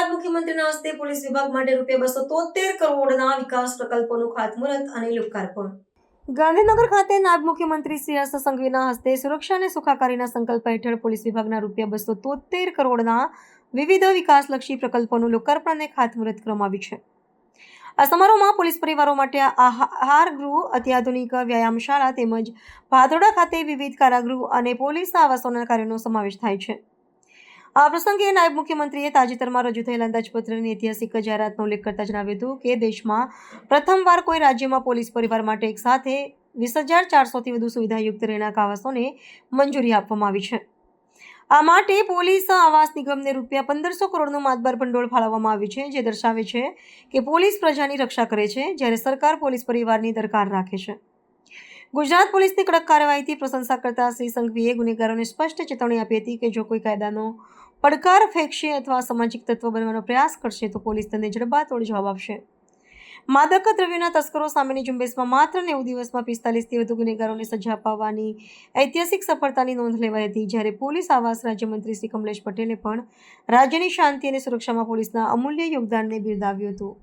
નાયબ મુખ્યમંત્રીના હસ્તે પોલીસ વિભાગ માટે ₹273 કરોડના વિકાસ પ્રકલ્પોનું ખાતમુહૂર્ત અને લોકાર્પણ. ગાંધીનગર ખાતે નાયબ મુખ્યમંત્રી શ્રી હર્ષ સંઘવીના હસ્તે સુરક્ષા અને સુખાકારીના સંકલ્પ હેઠળ પોલીસ વિભાગના ₹273 કરોડના વિવિધ વિકાસલક્ષી પ્રકલ્પોનું લોકાર્પણ અને ખાતમુહૂર્ત કરવામાં આવ્યું છે. આ સમારોહમાં પોલીસ પરિવારો માટે આહાર ગૃહ, અત્યાધુનિક વ્યાયામશાળા તેમજ ભાદોડા ખાતે વિવિધ કારાગૃહ અને પોલીસ આવાસોના કાર્યોનો સમાવેશ થાય છે. આ પ્રસંગે નાયબ મુખ્યમંત્રીએ તાજેતરમાં રજૂ થયેલા અંદાજપત્રની ઐતિહાસિક જાહેરાતનો ઉલ્લેખ કરતા જણાવ્યું હતું કે દેશમાં પ્રથમવાર કોઈ રાજ્યમાં પોલીસ પરિવાર માટે એક સાથે 20,400થી વધુ સુવિધાયુક્ત રહેણાંક આવાસોને મંજૂરી આપવામાં આવી છે. આ માટે પોલીસ આવાસ નિગમને ₹1500 કરોડનું માતબાર ભંડોળ ફાળવવામાં આવ્યું છે, જે દર્શાવે છે કે પોલીસ પ્રજાની રક્ષા કરે છે, જ્યારે સરકાર પોલીસ પરિવારની દરકાર રાખે છે. ગુજરાત પોલીસની કડક કાર્યવાહીથી પ્રશંસા કરતા શ્રી સંઘવીએ ગુનેગારોને સ્પષ્ટ ચેતવણી આપી હતી કે જો કોઈ કાયદાનો પડકાર ફેંકશે અથવા સામાજિક તત્વ બનવાનો પ્રયાસ કરશે તો પોલીસ તેને જડબાતોડ જવાબ આપશે. માદક દ્રવ્યોના તસ્કરો સામેની ઝુંબેશમાં માત્ર 90 દિવસમાં 45થી વધુ ગુનેગારોને સજા અપાવવાની ઐતિહાસિક સફળતાની નોંધ લેવાઈ હતી, જ્યારે પોલીસ આવાસ રાજ્યમંત્રી શ્રી કમલેશ પટેલે પણ રાજ્યની શાંતિ અને સુરક્ષામાં પોલીસના અમૂલ્ય યોગદાનને બિરદાવ્યું હતું.